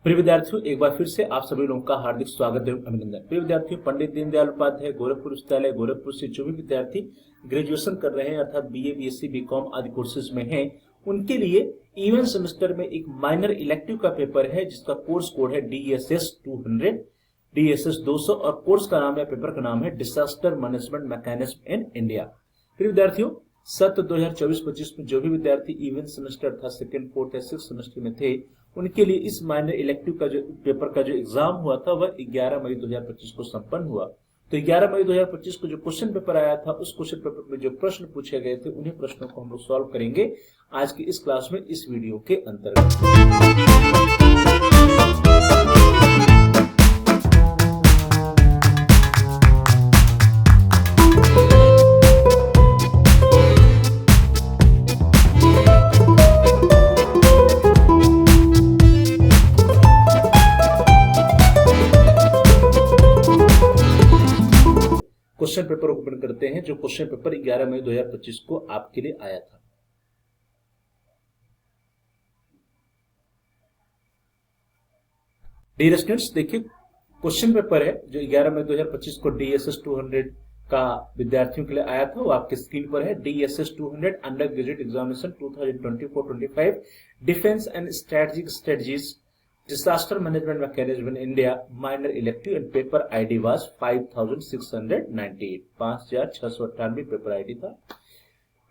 प्रिय विद्यार्थियों, एक बार फिर से आप सभी लोगों का हार्दिक स्वागत एवं अभिनंदन। प्रिय विद्यार्थियों, पंडित दीनदयाल उपाध्याय गोरखपुर विश्वविद्यालय गोरखपुर से जो भी विद्यार्थी ग्रेजुएशन कर रहे हैं अर्थात बीए, बीएससी, बीकॉम आदि कोर्सेज में हैं, उनके लिए इवन सेमेस्टर में एक माइनर इलेक्टिव का पेपर है जिसका कोर्स कोड है DSS 200, DSS 200 और कोर्स का नाम या पेपर का नाम है disaster management mechanism in India. प्रिय विद्यार्थियों, सत्र 2024-25 में जो भी विद्यार्थी इवन सेमेस्टर अर्थात सेकंड, फोर्थ या सिक्स सेमेस्टर में थे, उनके लिए इस माइनर इलेक्टिव का जो पेपर का जो एग्जाम हुआ था वह 11 मई 2025 को संपन्न हुआ। तो 11 मई 2025 को जो क्वेश्चन पेपर आया था, उस क्वेश्चन पेपर में जो प्रश्न पूछे गए थे, उन्हीं प्रश्नों को हम लोग सॉल्व करेंगे आज की इस क्लास में, इस वीडियो के अंतर्गत। क्वेश्चन पेपर ओपन करते हैं, जो क्वेश्चन पेपर 11 मई 2025 को आपके लिए आया था। डियर स्टूडेंट्स, देखिए क्वेश्चन पेपर है जो 11 मई 2025 को DSS 200 का विद्यार्थियों के लिए आया था, वो आपके स्क्रीन पर है। DSS 200 under graduate examination 2024-25 defence and strategic strategies disaster management mechanism in India minor elective and paper ID was 5698, 5698 paper ID था।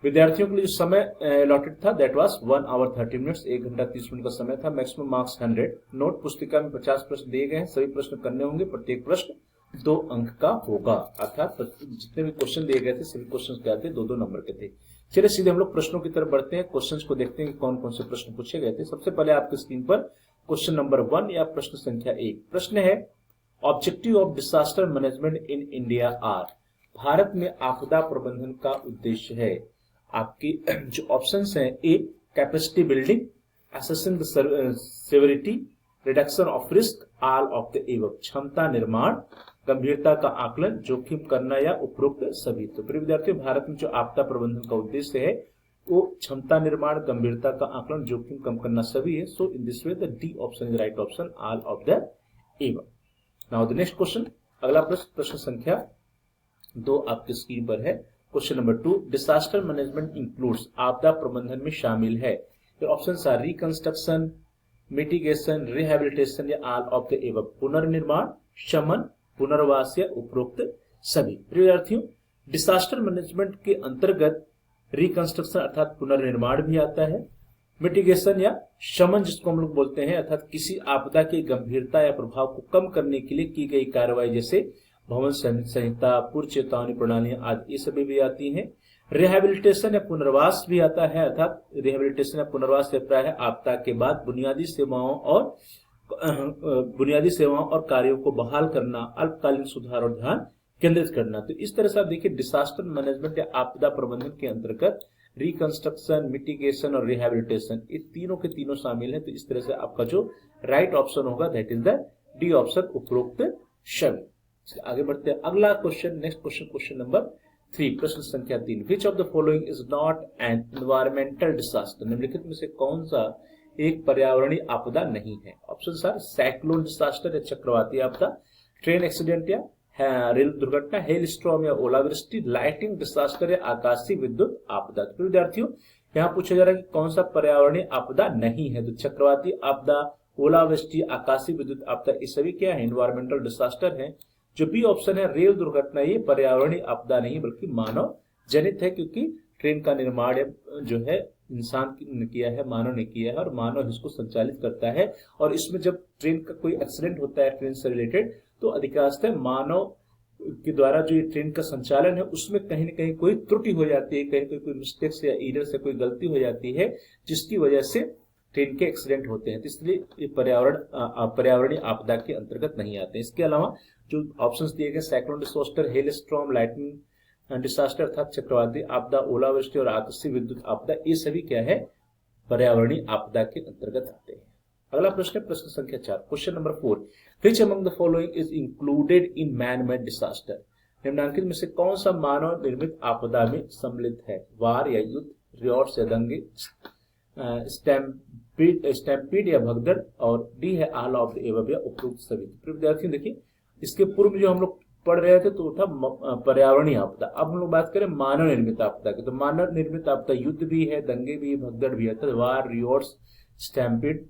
विद्यार्थियों के लिए जो समय अलॉटेड था दैट वाज 1 आवर 30 मिनट्स, 1 घंटा 30 मिनट का समय था। Maximum marks 100। नोट पुस्तिका में 50 प्रश्न दिए गए हैं, सभी प्रश्न करने होंगे, प्रत्येक प्रश्न 2 अंक का होगा, अर्थात जितने भी क्वेश्चन दिए गए थे सभी क्वेश्चन क्या थे, 2-2 नंबर के थे। चलिए सीधे हम लोग प्रश्नों की तरफ बढ़ते हैं, क्वेश्चंस को देखते हैं कि कौन कौन से प्रश्न पूछे गए थे। सबसे पहले आपकी स्क्रीन पर क्वेश्चन नंबर 1 या प्रश्न संख्या 1 प्रश्न है, objective of disaster management in India are. भारत में आपदा प्रबंधन का उद्देश्य है। आपकी जो ऑप्शंस हैं, a capacity building, assessing the severity, reduction of risk, all of the above, क्षमता निर्माण, गंभीरता का आकलन, जोखिम करना या उपरोक्त सभी। तो प्रिय विद्यार्थियों, भारत में जो आपदा प्रबंधन का उद्देश्य है वो क्षमता निर्माण, गंभीरता का आकलन, जोखिम कम करना सभी है। So in this way the D option is right option, all of the above. Now the next question, अगला प्रश्न, प्रश्न संख्या 2 आपकी स्क्रीन पर है। Question number 2, disaster management includes, आपदा प्रबंधन में शामिल है। Options are reconstruction, mitigation, rehabilitation या ऑल ऑफ द एबव, पुनर्निर्माण, शमन, पुनर्वास या उपरोक्त सभी। प्रिय विद्यार्थियों, डिजास्टर मैनेजमेंट के अंतर्गत रिकंस्ट्रक्शन अर्थात पुनर्निर्माण भी आता है, मिटिगेशन या शमन जिसको हम लोग बोलते हैं अर्थात किसी आपदा की गंभीरता या प्रभाव को कम करने के लिए की गई कार्रवाई, जैसे भवन संहिता, पूर्व चेतावनी प्रणालियां आदि, ये सभी भी आती हैं। रिहेबिलिटेशन या पुनर्वास भी आता है, अर्थात रिहेबिलिटेशन या पुनर्वास से प्राय आपदा के बाद बुनियादी सेवाओं और कार्यों को बहाल करना, अल्पकालीन सुधार और ध्यान केंद्रित करना। तो इस तरह से आप देखिए डिजास्टर मैनेजमेंट या आपदा प्रबंधन के अंतर्गत रिकंस्ट्रक्शन, मिटिगेशन और रिहेबिलिटेशन, ये तीनों के तीनों शामिल हैं। तो इस तरह से आपका जो राइट ऑप्शन होगा that is the D option, उपरोक्त सभी। आगे बढ़ते हैं, अगला question, next question, question number 3 प्रश्न संख्या 3, विच of the following is not an environmental disaster. निम्नलिखित में से कौन सा एक पर्यावरणीय आपदा नहीं है। ऑप्शन आर साइक्लोन डिजास्टर या चक्रवाती आपदा, ट्रेन एक्सीडेंट या रेल दुर्घटना, हेल स्टॉर्म या ओलावृष्टि, लाइटिंग डिजास्टर या आकाशीय विद्युत आपदा। तो विद्यार्थियों, यहाँ पूछा जा रहा है कि कौन सा पर्यावरणीय आपदा नहीं है। तो चक्रवाती आपदा, ओलावृष्टि, आकाशीय विद्युत आपदा, ये सभी क्या है, एनवायरमेंटल डिजास्टर है। जो बी ऑप्शन है रेल दुर्घटना, ये पर्यावरणीय आपदा नहीं बल्कि मानव जनित है, क्योंकि ट्रेन का निर्माण जो है इंसान ने किया है, मानव ने किया है और मानव इसको संचालित करता है। और इसमें जब ट्रेन का कोई एक्सीडेंट होता है ट्रेन से रिलेटेड, तो अधिकांशतः मानव के द्वारा जो ये ट्रेन का संचालन है उसमें कहीं न कहीं कोई त्रुटि हो जाती है, कहीं कोई मिस्टेक से या एरर से कोई गलती हो जाती है, जिसकी वजह से ट्रेन के एक्सीडेंट होते हैं। तो इसलिए ये पर्यावरणीय आपदा के अंतर्गत नहीं आते हैं। इसके अलावा जो ऑप्शंस दिए गए, cyclone disaster, hello storm, lightning disaster अर्थात चक्रवाती आपदा, ओलावृष्टि और आकाशीय विद्युत आपदा, ये सभी क्या है, पर्यावरणीय आपदा के अंतर्गत आते हैं। अगला प्रश्न है प्रश्न संख्या 4, question number 4, which among the following is included in man made disaster. निम्नलिखित में से कौन सा मानव निर्मित आपदा में सम्मिलित है। वार या युद्ध, रियॉट्स या दंगे, स्टैम्पीड या भगदड़, और डी है ऑल ऑफ द एबव या उपरोक्त सभी। तो विद्यार्थियों देखिए, इसके पूर्व में जो हम लोग पढ़ रहे थे तो था पर्यावरणीय आपदा। अब हम लोग बात करें मानव निर्मित आपदा की, तो मानव निर्मित आपदा युद्ध भी है, दंगे भी, भगदड़ भी है। तो वार, रिवॉर्ड्स, स्टैम्पीड,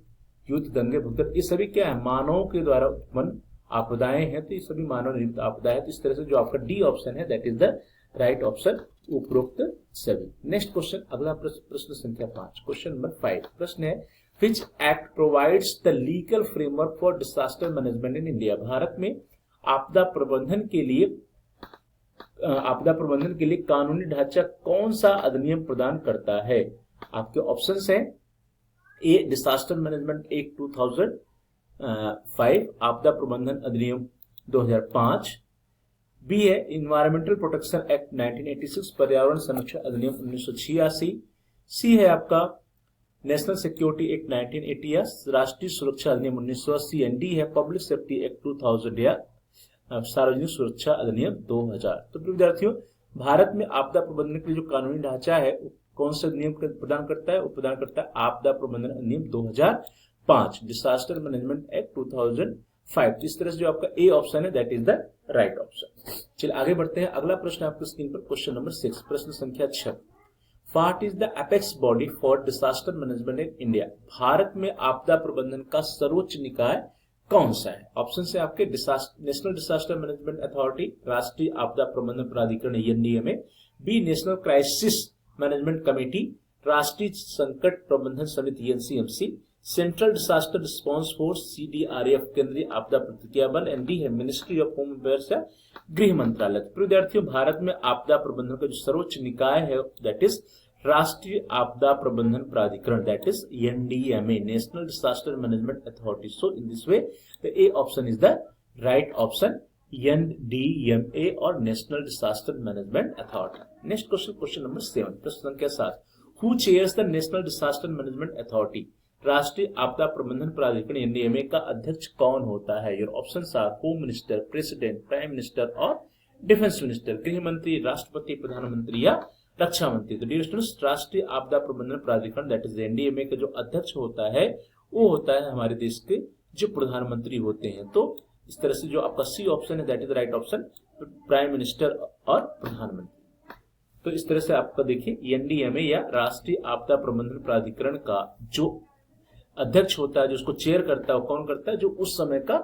युद्ध, दंगे, भगदड़, ये सभी क्या है, मानवों के द्वारा उत्पन्न आपदाएं हैं। तो ये सभी मानव निर्मित आपदा है। तो इस तरह से जो आपका डी ऑप्शन है that is the right option, उपरोक्त सभी। नेक्स्ट क्वेश्चन, अगला प्रश्न संख्या 5, क्वेश्चन नंबर 5। प्रश्न है which act provides the legal framework for disaster management in India. भारत में आपदा प्रबंधन के लिए कानूनी ढांचा कौन सा अधिनियम प्रदान करता है। आपके ऑप्शंस हैं, ए डिजास्टर मैनेजमेंट एक्ट 2005, आपदा प्रबंधन अधिनियम 2005, बी है इन्वायरमेंटल प्रोटेक्शन एक्ट 1986, पर्यावरण संरक्षण अधिनियम 1986, सी है आपका नेशनल सिक्योरिटी एक्ट 1980 या राष्ट्रीय सुरक्षा अधिनियम 1980, एंड डी है पब्लिक सेफ्टी एक्ट 2000 या सार्वजनिक सुरक्षा अधिनियम 2000। तो विद्यार्थियों, भारत में आपदा प्रबंधन के लिए जो कानूनी ढांचा है कौन सा अधिनियम प्रदान करता है, वो प्रदान करता है आपदा प्रबंधन अधिनियम 2005, डिजास्टर मैनेजमेंट एक्ट 2005। तो इस तरह से जो आपका ए ऑप्शन है that is the right option. चलिए आगे बढ़ते हैं। अगला प्रश्न आपकी स्क्रीन पर, क्वेश्चन नंबर 6, प्रश्न संख्या 6। What is the apex body for disaster management in India. भारत में आपदा प्रबंधन का सर्वोच्च निकाय कौन सा है। ऑप्शन से आपके नेशनल डिजास्टर मैनेजमेंट अथॉरिटी, राष्ट्रीय आपदा प्रबंधन प्राधिकरण NDMA, B national crisis management committee, राष्ट्रीय संकट प्रबंधन समिति NCMC, central disaster response force CDRF, केंद्रीय आपदा प्रतिक्रिया बल, एंड डी है मिनिस्ट्री ऑफ होम अफेयर्स या गृह मंत्रालय। तो विद्यार्थियों, भारत में आपदा प्रबंधन का जो सर्वोच्च निकाय है दैट इज राष्ट्रीय आपदा प्रबंधन प्राधिकरण, that is NDMA, national disaster management authority. So in this way the A option is the right option, NDMA और national disaster management authority. Next question, question number 7, प्रश्न संख्या 7। Who chairs the national disaster management authority. राष्ट्रीय आपदा प्रबंधन प्राधिकरण NDMA का अध्यक्ष कौन होता है। Your options are home minister, president, prime minister और डिफेंस मिनिस्टर, गृह मंत्री, राष्ट्रपति, प्रधानमंत्री या रक्षा मंत्री। तो डियर स्टूडेंट्स, राष्ट्रीय आपदा प्रबंधन प्राधिकरण दैट इज एनडीएमए का जो अध्यक्ष होता है वो होता है हमारे देश के जो प्रधानमंत्री होते हैं। तो इस तरह से जो आपका सी ऑप्शन है that is the right option, prime minister और प्रधानमंत्री। तो इस तरह से आपका देखिए एनडीएमए या राष्ट्रीय आपदा प्रबंधन प्राधिकरण का जो अध्यक्ष होता है, जो उसको चेयर करता है, कौन करता है, जो उस समय का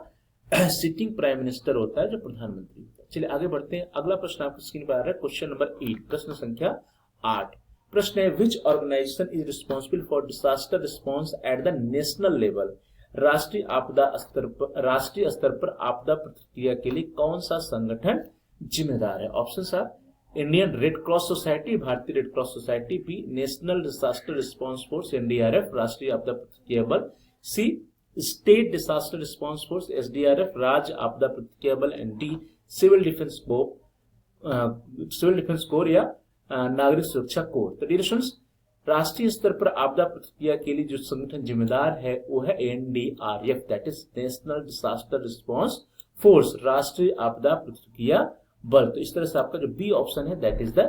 सिटिंग प्राइम मिनिस्टर होता है, जो प्रधानमंत्री होता है। चलिए आगे बढ़ते हैं। अगला प्रश्न आपकी स्क्रीन पर आ रहा है, क्वेश्चन नंबर 8, प्रश्न संख्या 8। प्रश्न है which organisation is responsible for disaster response at the national level. राष्ट्रीय स्तर पर आपदा प्रतिक्रिया के लिए कौन सा संगठन जिम्मेदार है। Option are Indian red cross society, भारतीय red cross society, B national disaster response force NDRF, राष्ट्रीय आपदा प्रतिक्रिया बल, C state disaster response force SDRF, राज्य आपदा प्रतिक्रिया बल, and D civil defence corps या नागरिक सुरक्षा कोर। तो डियर स्टूडेंट्स, राष्ट्रीय स्तर पर आपदा प्रतिक्रिया के लिए जो संगठन जिम्मेदार है वो है NDRF, that is national disaster response force, राष्ट्रीय आपदा प्रतिक्रिया बल। तो इस तरह से आपका जो बी ऑप्शन है that is the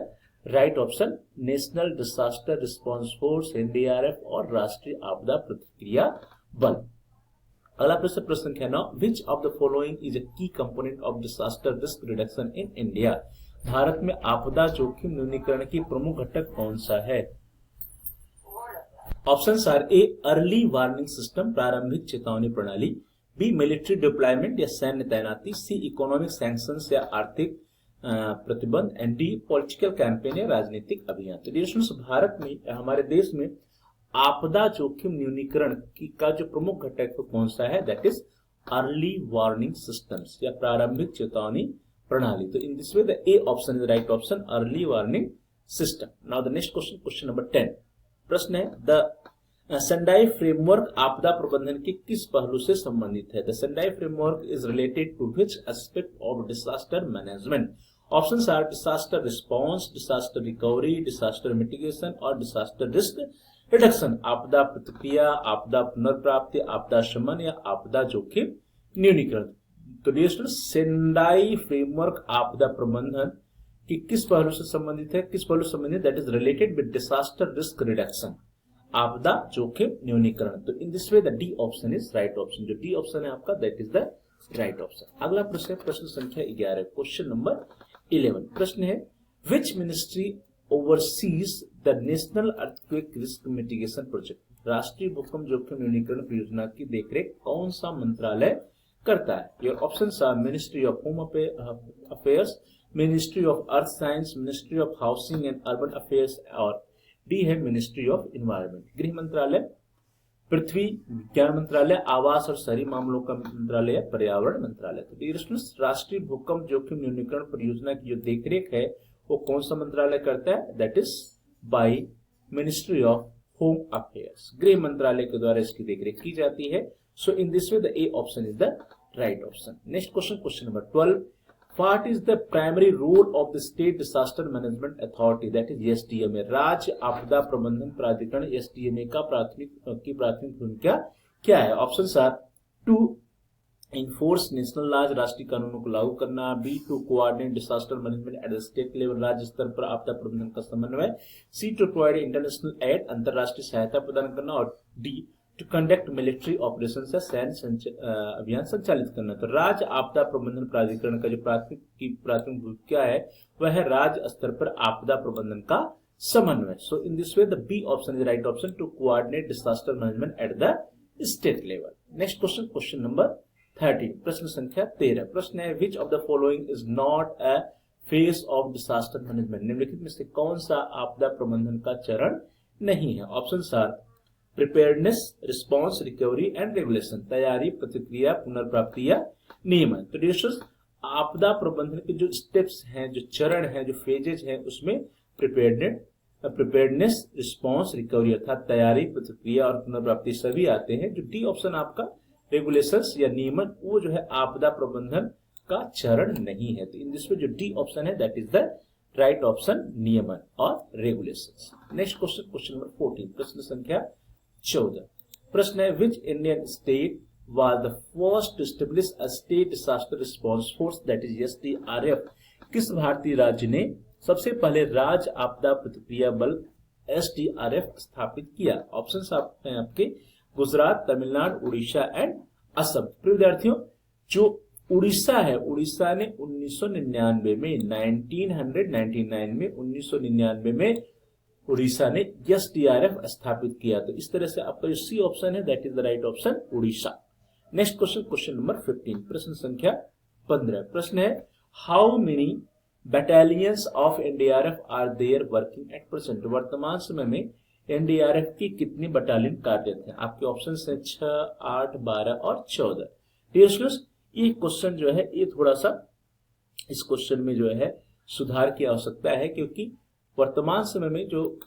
right option, national disaster response force, NDRF और राष्ट्रीय आपदा प्रतिक्रिया बल। अगला प्रश्न, प्रश्न संख्या 9। Which of the following is a key component of disaster risk reduction in India. भारत में आपदा जोखिम न्यूनीकरण की प्रमुख घटक कौन सा है। Options are a early warning system, प्रारंभिक चेतावनी प्रणाली, बी मिलिट्री डिप्लॉयमेंट या सैन्य तैनाती, सी इकोनॉमिक सैंक्शंस या आर्थिक प्रतिबंध, एंड डी पॉलिटिकल कैंपेन या राजनीतिक अभियान। तो डियर स्टूडेंट्स, भारत में हमारे देश में आपदा जोखिम न्यूनीकरण का जो प्रमुख घटक कौन सा है that is early warning systems या प्रारंभिक चेतावनी प्रणाली। तो इन this way the A option is right option, early warning system. Now the next question, question number 10। प्रश्न है द सेंडाई फ्रेमवर्क आपदा प्रबंधन के किस पहलू से संबंधित है। The Sendai framework is related to which aspect of disaster management. Options are disaster response, disaster recovery, disaster mitigation और डिजास्टर रिस्क रिडक्शन। आपदा प्रतिक्रिया, आपदा पुनर्प्राप्ति, आपदा शमन या आपदा जोखिम न्यूनीकरण। तो डियर स्टूडेंट्स, सेंडाई फ्रेमवर्क आपदा प्रबंधन की किस पहलू से संबंधित है, किस पहलू से संबंधित, that is related with disaster risk reduction. आपदा जोखिम न्यूनीकरण। तो इन this way the D option is right option. जो डी ऑप्शन है आपका that is the right option. अगला प्रश्न है प्रश्न संख्या 11, क्वेश्चन नंबर 11। प्रश्न है which ministry overseas the national earthquake risk mitigation project. राष्ट्रीय भूकंप जोखिम न्यूनीकरण परियोजना की देखरेख कौन सा मंत्रालय करता है? Your options are ministry of home affairs, ministry of earth science, ministry of housing and urban affairs और डी है मिनिस्ट्री ऑफ एनवायरमेंट। गृह मंत्रालय, पृथ्वी विज्ञान मंत्रालय, आवास और शहरी मामलों का मंत्रालय, पर्यावरण मंत्रालय। तो डियर स्टूडेंट्स, राष्ट्रीय भूकंप जोखिम न्यूनीकरण परियोजना की जो देखरेख है वो कौन सा मंत्रालय करता है? That is by ministry of home affairs. गृह मंत्रालय के द्वारा इसकी देखरेख की जाती है। So in this way the A option is the right option. Next question, question number 12। What is the primary role of the State Disaster Management Authority, that is SDMA? राज्य आपदा प्रबंधन प्राधिकरण SDMA का प्राथमिक भूमिका क्या है? Options are to enforce national laws, राष्ट्रीय कानूनों को लागू करना, B to coordinate disaster management at the state level, राज्य स्तर पर आपदा प्रबंधन का समन्वय, C to provide international aid, अंतरराष्ट्रीय सहायता प्रदान करना और D to conduct military operation से सैन्य अभियान संचालित करना। तो राज्य आपदा प्रबंधन प्राधिकरण का जो प्राथमिक भूमिका है वह है राज्य स्तर पर आपदा प्रबंधन का समन्वय। So in this way the B option is right option, to coordinate disaster management at the state level. Next question, question number 13, प्रश्न संख्या 13। प्रश्न है which of the following is not a phase of disaster management. निम्नलिखित में से कौन सा आपदा प्रबंधन का चरण नहीं है? Options are preparedness, response, recovery and regulation, तैयारी, प्रतिक्रिया, पुनर्प्राप्ति या नियमन। तो डियर आपदा प्रबंधन के जो स्टेप्स हैं, जो चरण हैं, जो फेजेज हैं, उसमें प्रिपेयर्डनेस, रिस्पांस, रिकवरी अर्थात तैयारी, प्रतिक्रिया और पुनर्प्राप्ति सभी आते हैं। जो डी ऑप्शन आपका रेगुलेशंस या नियमन, वो जो है आपदा प्रबंधन का चरण नहीं है। तो इन दिस में जो डी ऑप्शन है that is the right option, नियमन और regulations. Next question, question number 14, प्रश्न संख्या 14। प्रश्न है which Indian state was the first to establish a state disaster response force, that is SDRF। किस भारतीय राज्य ने सबसे पहले राज्य आपदा प्रतिक्रिया बल SDRF स्थापित किया? ऑप्शंस हैं आपके गुजरात, तमिलनाडु, उड़ीसा एंड असम। विद्यार्थियों, जो उड़ीसा है, उड़ीसा ने 1999 में 1999 में उड़ीसा ने SDRF स्थापित किया। तो इस तरह से आपका जो सी ऑप्शन है that is the right option, Orissa. Next question, question number 15, प्रश्न संख्या 15। प्रश्न है how many battalions of NDRF are there working at present. वर्तमान समय में NDRF की कितनी बटालियन कार्यरत है? आपके ऑप्शन है 6, 8, 12 और 14। ये क्वेश्चन जो है ये थोड़ा सा इस क्वेश्चन में जो है सुधार की आवश्यकता है, क्योंकि वर्तमान समय में जो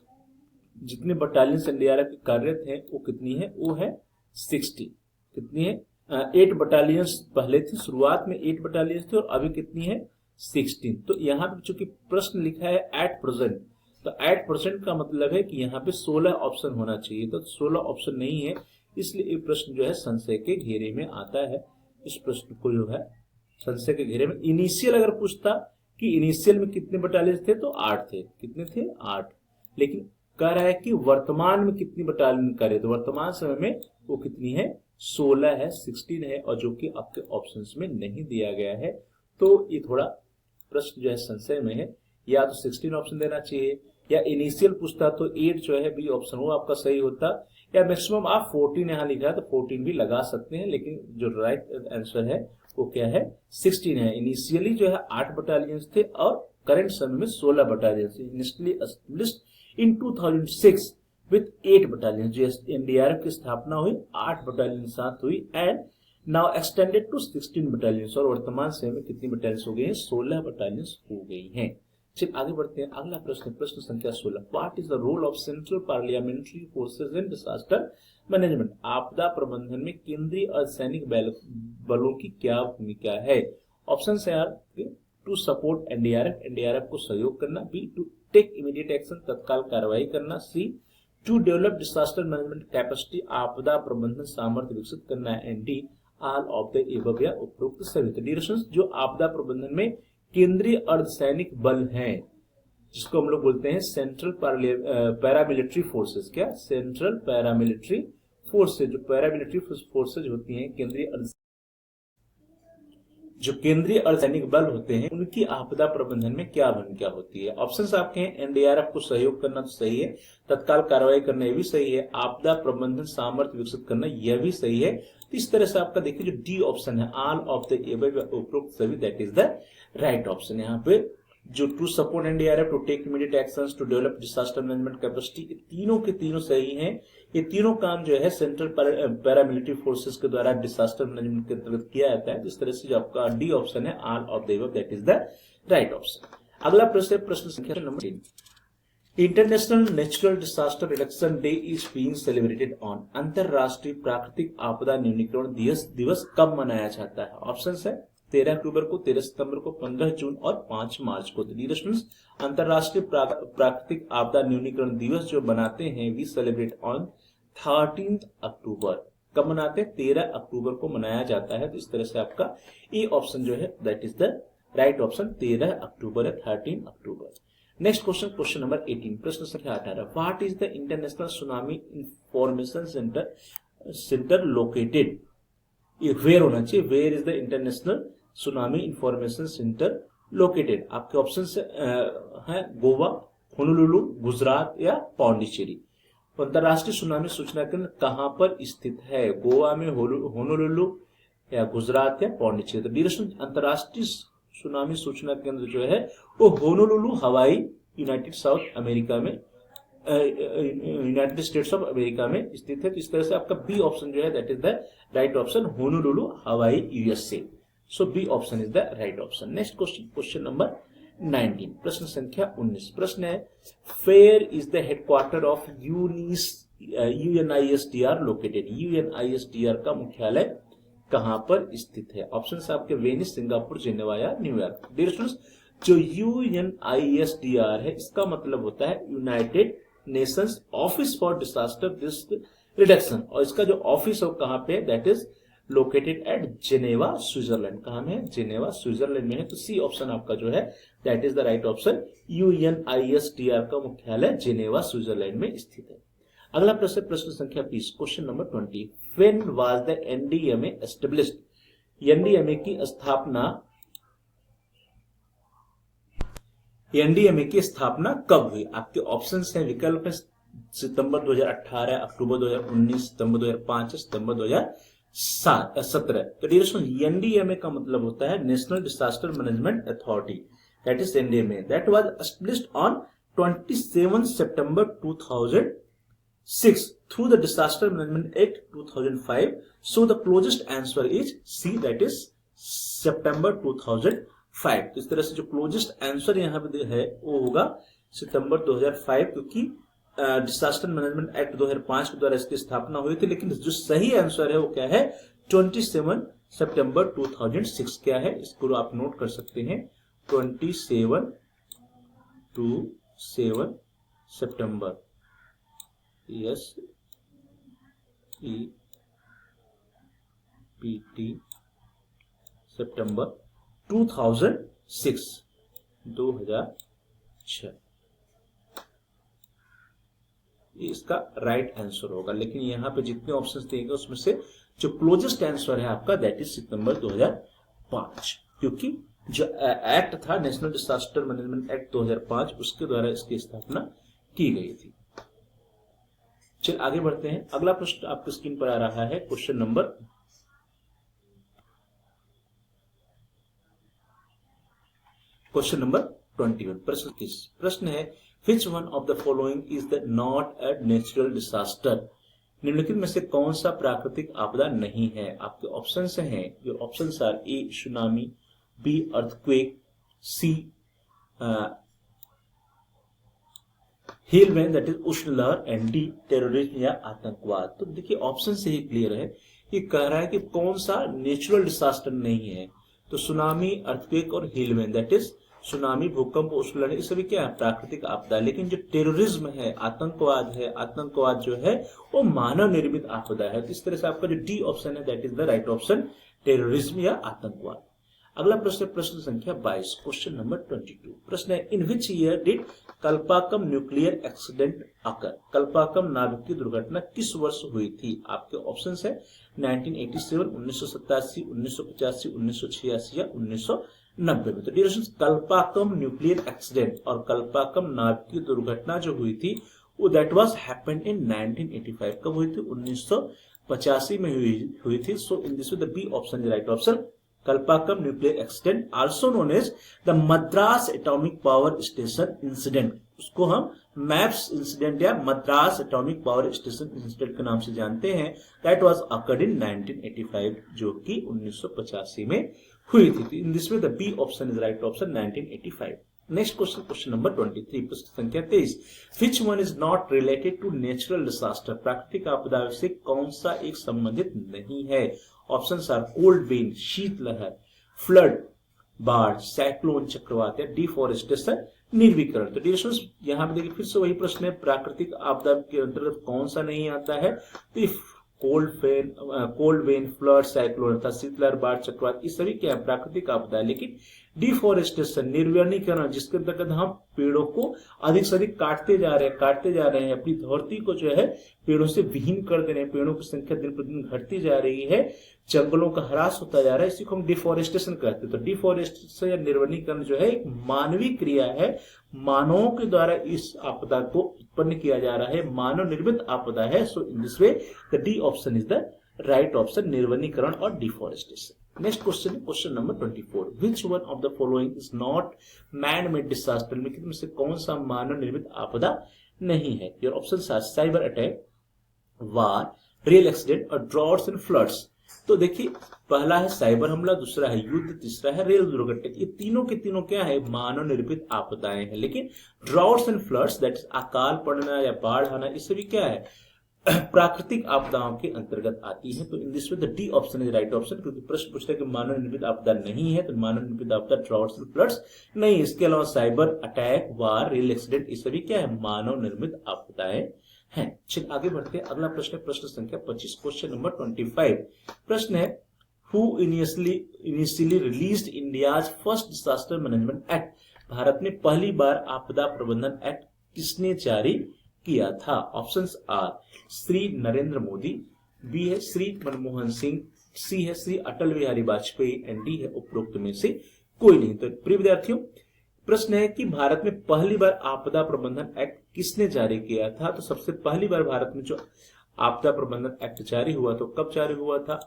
जितने बटालियन NDRF की कार्यरत हैं वो कितनी है? वो है 60। कितनी है? 8 बटालियन पहले थी, शुरुआत में 8 बटालियन थे और अभी कितनी है? 16। तो यहाँ पे चूंकि प्रश्न लिखा है एट प्रेजेंट, तो एट प्रेजेंट का मतलब है कि यहाँ पे 16 ऑप्शन होना चाहिए, तो 16 ऑप्शन नहीं है, इसलिए ये प्रश्न जो है संशय के घेरे में आता है। इस प्रश्न को जो है संशय के घेरे में, इनिशियल अगर पूछता कि इनिशियल में कितने बटालियन थे तो 8 थे। कितने थे? 8। लेकिन कह रहा है कि वर्तमान में कितनी बटालियन करे, तो वर्तमान समय में वो कितनी है? 16 है, 16 है, और जो कि आपके ऑप्शंस में नहीं दिया गया है। तो ये थोड़ा प्रश्न जो है संशय में है। या तो 16 ऑप्शन देना चाहिए, या इनिशियल पूछता तो 8 जो है बी ऑप्शन वो आपका सही होता, या मैक्सिमम आप 14 यहाँ लिखा है तो 14 भी लगा सकते हैं। लेकिन जो राइट आंसर है वो क्या है? 16 है। इनिशियली जो है 8 बटालियन थे और करंट समय में 16 बटालियन थे। Initially established in 2006 with 8 battalion. जो NDRF की स्थापना हुई 8 बटालियन के साथ हुई, and now extended to 16 battalion. और वर्तमान समय में कितनी बटालियन हो गई हैं? 16 बटालियन हो गई हैं। चलिए आगे बढ़ते हैं। अगला प्रश्न, प्रश्न संख्या 16। What is the role of central parliamentary forces in disaster management. आपदा प्रबंधन में केंद्रीय अर्धसैनिक बलों की क्या भूमिका है? ऑप्शन है यार टू सपोर्ट NDRF को सहयोग करना, B to take immediate action तत्काल कार्रवाई करना, C to develop disaster management capacity आपदा प्रबंधन सामर्थ्य विकसित करना, and D all of the above या उपरोक्त सभी। तो डिरेक्शंस जो आपदा प्रबंधन में केंद्रीय अर्धसैनिक बल हैं जिसको हम लोग बोलते हैं सेंट्रल पैरामिलिट्री फोर्सेस। क्या? Central paramilitary forces. जो पैरामिलिट्री फोर्सेज होती हैं, जो केंद्रीय अर्धसैनिक बल होते हैं, उनकी आपदा प्रबंधन में क्या भूमिका होती है? ऑप्शंस आपके हैं, एनडीआरएफ को सहयोग करना तो सही है, तत्काल कार्रवाई करना यह भी सही है, आपदा प्रबंधन सामर्थ्य विकसित करना यह भी सही है। तो इस तरह से आपका देखिए जो डी ऑप्शन है, ऑल ऑफ द एबव उपरोक्त सभी, that is the right option. यहाँ पे जो to support NDRF, to take immediate actions, to develop disaster management capacity, तीनों के तीनों सही हैं। ये तीनों काम जो है सेंट्रल पैरामिलिट्री फोर्सेस के द्वारा डिजास्टर मैनेजमेंट के अंतर्गत किया जाता है। इस तरह से जो आपका डी ऑप्शन है, all of the above, that is the right option. अगला प्रश्न, प्रश्न संख्या number 3। International natural disaster reduction day is being celebrated on. अंतरराष्ट्रीय प्राकृतिक आपदा न्यूनीकरण दिवस कब मनाया जाता है? ऑप्शंस है 13 अक्टूबर को, 13 सितंबर को, 15 जून और 5 मार्च को। डियर स्टूडेंट्स, अंतरराष्ट्रीय प्राकृतिक आपदा न्यूनीकरण दिवस जो बनाते हैं, वी सेलिब्रेट ऑन 13 अक्टूबर। कब मनाते हैं? 13 अक्टूबर को मनाया जाता है। तो इस तरह से आपका ए ऑप्शन जो है, that is the right option, 13 October है, 13 October. Next question, question number 18, प्रश्न संख्या 18। What is the international tsunami information centre located? ये वेयर होना चाहिए, where is the international tsunami information centre located. आपके ऑप्शन है गोवा, होनोलुलु, गुजरात या पौंडीचेरी। अंतरराष्ट्रीय सुनामी सूचना केंद्र कहां पर स्थित है? गोवा में, होनोलुलु या गुजरात या पौंडीचेरी। तो डियर अंतरराष्ट्रीय सुनामी सूचना केंद्र जो है वो होनोलुलु, हवाई, यूनाइटेड स्टेट्स ऑफ अमेरिका में स्थित है। तो इस तरह से आपका बी ऑप्शन जो है, that is the right option, Honolulu, Hawaii, USA. So B option is the right option. Next question, question number 19, प्रश्न संख्या 19। प्रश्न है, where is the headquarter of UNISDR located? UNISDR का मुख्यालय कहां पर स्थित है? ऑप्शन आपके वेनिस, सिंगापुर, जेनेवा या न्यूयॉर्क। डियर स्टूडेंट्स, जो यूएनआईएसडीआर है, इसका मतलब होता है United Nations office for disaster risk reduction, और इसका जो ऑफिस है कहां पे है? That is located at Geneva, Switzerland. कहां में है? जेनेवा, स्विट्जरलैंड में है। तो सी ऑप्शन आपका जो है, that is the right option, UNISDR का मुख्यालय जेनेवा, स्विट्जरलैंड में स्थित है। अगला प्रश्न, प्रश्न संख्या 20, question number 20। When was the NDMA established? NDMA की स्थापना कब हुई? आपके ऑप्शंस हैं, विकल्प है, सितंबर 2018, अक्टूबर 2019, सितंबर 2005, सितंबर 2017। तो डियर स्टूडेंट्स, एनडीएमए का मतलब होता है national disaster management authority, that is NDMA, that was established on 27 September 2006 through the Disaster Management Act 2005. So the closest answer is C, that is September 2005. तो इस तरह से जो क्लोजेस्ट आंसर यहाँ पे है वो होगा सितंबर 2005, क्योंकि डिजास्टर मैनेजमेंट एक्ट 2005 के द्वारा इसकी स्थापना हुई थी। लेकिन जो सही आंसर है वो क्या है? 27 सितंबर 2006। क्या है? इसको आप नोट कर सकते हैं, 27 सितंबर, यस EPT, सितंबर 2006। इसका राइट आंसर होगा। लेकिन यहां पे जितने ऑप्शंस देंगे उसमें से जो क्लोजेस्ट आंसर है आपका, दैट इज सितंबर 2005, क्योंकि जो एक्ट था नेशनल डिजास्टर मैनेजमेंट एक्ट 2005, उसके द्वारा इसकी स्थापना की गई थी। चलिए आगे बढ़ते हैं। अगला प्रश्न आपकी स्क्रीन पर आ रहा है, क्वेश्चन नंबर 21। प्रश्न है, विच one of the following is the not a natural disaster? निम्नलिखित में से कौन सा प्राकृतिक आपदा नहीं है? आपके ऑप्शंस हैं, जो options are A tsunami, B earthquake, C हेलमैन, दैट इज उष्ण लहर, एंड डी टेररिज्म या आतंकवाद। तो देखिए ऑप्शन से ही क्लियर है, ये कह रहा है कि कौन सा नेचुरल डिजास्टर नहीं है। तो सुनामी, अर्थक्वेक और हेलमैन, दैट इज सुनामी, भूकंप, उष्ण लहर, ये सभी क्या है? प्राकृतिक आपदा। लेकिन जो टेररिज्म है, आतंकवाद है, आतंकवाद जो है वो मानव निर्मित आपदा है। तो इस तरह से आपका जो डी ऑप्शन है, that is the right option, terrorism या आतंकवाद। अगला प्रश्न है प्रश्न संख्या 22, क्वेश्चन नंबर 22। प्रश्न है in which year did Kalpakkam nuclear accident occur? Kalpakkam नाभिकीय दुर्घटना किस वर्ष हुई थी? आपके ऑप्शंस है 1987, 1987, 1985, 1986 या 1990 में। तो डियर कल्पाकम न्यूक्लियर एक्सीडेंट और कल्पाकम नाभिकीय दुर्घटना जो हुई थी वो दैट वाज हैपेंड इन 1985। कब हुई थी? 1985 में हुई थी। So in this the B option is right option. Kalpakkam nuclear accident also known as the Madras atomic power station incident, उसको हम मैप्स इंसिडेंट या Madras atomic power station incident के नाम से जानते हैं। दैट वाज अकर्ड इन 1985, जो कि 1985 में हुई थी। In this way the B option is right option 1985। Next question, question number 23, प्रश्न संख्या 23। Which one is not related to natural disaster? प्राकृतिक आपदा से कौन सा एक संबंधित नहीं है? ऑप्शंस आर कोल्ड वेन, शीतलहर, फ्लड, बाढ़, साइक्लोन चक्रवात या डिफॉरेस्टेशन, निर्विकरण। तो डियर यहाँ पे देखिए फिर से वही प्रश्न है, प्राकृतिक आपदा के अंतर्गत कौन सा नहीं आता है? तो कोल्ड वेन, फ्लड, साइक्लोन अर्थात शीतलहर, बाढ़, चक्रवात, ये सभी क्या है? प्राकृतिक आपदा है। लेकिन डिफॉरेस्टेशन, निर्वनीकरण, जिसके अंतर्गत हम पेड़ों को अधिक से अधिक काटते जा रहे हैं, अपनी धरती को जो है पेड़ों से विहीन कर दे रहे हैं, पेड़ों की संख्या दिन प्रतिदिन घटती जा रही है, जंगलों का ह्रास होता जा रहा है, इसी को हम डिफॉरेस्टेशन कहते हैं। तो डिफॉरेस्टेशन या निर्वनीकरण जो है एक मानवीय क्रिया है, मानवों के द्वारा इस आपदा को उत्पन्न किया जा रहा है, मानव निर्मित आपदा है। So in this way the D option is the right option, निर्वनीकरण और डिफॉरेस्टेशन। नेक्स्ट क्वेश्चन है question number 24। Which one of the following is not man made disaster? में से कौन सा मानव निर्मित आपदा नहीं है? Your options are cyber attack, war, rail accident और ड्रॉट्स एंड फ्लड्स। तो देखिए पहला है साइबर हमला, दूसरा है युद्ध, तीसरा है रेल दुर्घटना। ये तीनों के तीनों क्या है? मानव निर्मित आपदाएं हैं। लेकिन droughts and floods that is अकाल पड़ना या बाढ़ आना, ये सभी क्या है? प्राकृतिक आपदाओं के अंतर्गत आती है। तो इन this way the D option is right option, क्योंकि प्रश्न पूछता है कि मानव निर्मित आपदा नहीं है, तो मानव निर्मित आपदा ड्रॉट्स एंड फ्लड्स नहीं। इसके अलावा cyber attack, war, rail accident, ये सभी क्या है? मानव निर्मित आपदाएं हैं। चलिए आगे बढ़ते हैं। अगला प्रश्न है प्रश्न संख्या 25, क्वेश्चन नंबर 25। प्रश्न है who initially released India's first disaster management act? Bharat में पहली बार आपदा प्रबंधन एक्ट किसने जारी किया था? Options are Shri Narendra Modi, B है श्री मनमोहन सिंह, सी है श्री अटल बिहारी वाजपेयी एंड डी है उपरोक्त में से कोई नहीं। तो प्रिय विद्यार्थियों प्रश्न है कि भारत में पहली बार आपदा प्रबंधन एक्ट किसने जारी किया था? तो सबसे पहली बार भारत में जो आपदा प्रबंधन एक्ट जारी हुआ तो कब जारी हुआ था?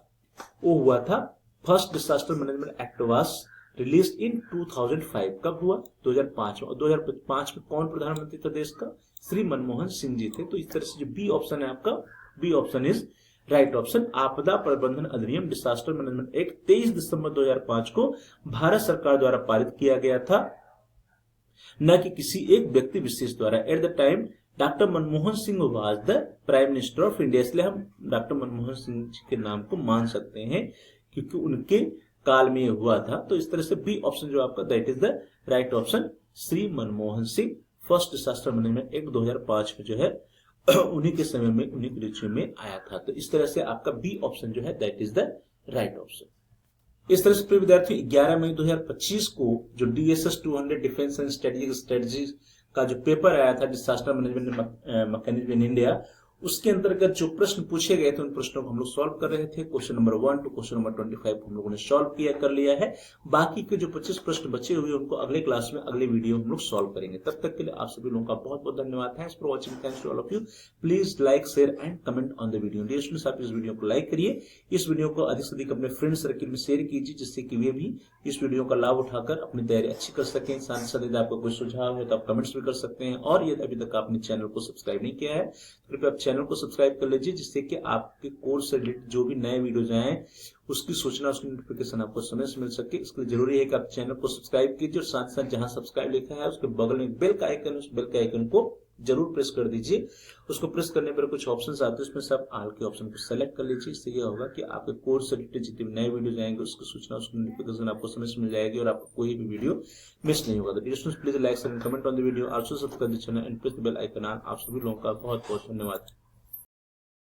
वो हुआ था first disaster management act was release इन 2005। कब हुआ? 2005 में। 2005 में कौन प्रधानमंत्री था देश का? श्री मनमोहन सिंह जी थे। तो इस तरह से जो बी ऑप्शन है आपका, B option is right option. आपदा प्रबंधन अधिनियम डिजास्टर मैनेजमेंट एक्ट 23 दिसंबर 2005 को भारत सरकार द्वारा पारित किया गया था, न कि किसी एक व्यक्ति विशेष द्वारा। At the time doctor Manmohan Singh was the prime minister of India, इसलिए हम डॉक्टर मनमोहन सिंह जी के नाम को मान सकते हैं क्योंकि उनके काल में ये हुआ था। तो इस तरह से बी ऑप्शन जो आपका that is the right option, Shri Manmohan Singh first disaster management act 2005 में जो है उन्हीं के समय में, उन्हीं की रुचि में आया था। तो इस तरह से आपका बी ऑप्शन जो है that is the right option. इस तरह से विद्यार्थी 11 मई 2025 को जो DSS 200 डिफेंस एंड स्ट्रेटजी का जो पेपर आया था disaster management mechanism in India, उसके अंतर्गत जो प्रश्न पूछे गए थे उन प्रश्नों को हम लोग सॉल्व कर रहे थे। Question number 1 to question number 25 हम लोगों ने सॉल्व किया कर लिया है। बाकी के जो 25 प्रश्न बचे हुए उनको अगले क्लास में, अगले वीडियो में हम लोग सॉल्व करेंगे। तब तक के लिए आप सभी लोगों का बहुत बहुत धन्यवाद। Thanks for watching, thanks to all of you. Please like, share and comment on the video. Dear students, आप इस वीडियो को लाइक करिए, इस वीडियो को अधिक से अधिक अपने फ्रेंड सर्किल में शेयर कीजिए, जिससे कि वे भी इस वीडियो का लाभ उठाकर अपनी तैयारी अच्छी कर सकें। साथ ही साथ यदि आपको कोई सुझाव है तो आप कमेंट्स भी कर सकते हैं, और यदि अभी तक आपने चैनल को सब्सक्राइब नहीं किया है कृपया आप चैनल को सब्सक्राइब कर लीजिए, जिससे कि आपके कोर्स से रिलेटेड जो भी नए वीडियोज आए उसकी सूचना, उसकी नोटिफिकेशन आपको समय से मिल सके। इसके लिए जरूरी है कि आप चैनल को सब्सक्राइब कीजिए और साथ साथ जहां सब्सक्राइब लिखा है उसके बगल में बेल का आइकन, उस बेल के आइकन को जरूर प्रेस कर दीजिए। उसको प्रेस करने पर कुछ ऑप्शंस आते हैं, उसमें से आप ऑल के ऑप्शन को सेलेक्ट कर लीजिए। इससे यह होगा कि आपके कोर्स से रिलेटेड जितने भी नए वीडियो आएंगे उसकी सूचना, उसकी नोटिफिकेशन आपको समय से मिल जाएगी और आपको कोई भी वीडियो मिस नहीं होगा। तो dear students, please like and comment on the video, also subscribe the channel and press the bell icon. आप सभी लोगों का बहुत बहुत धन्यवाद।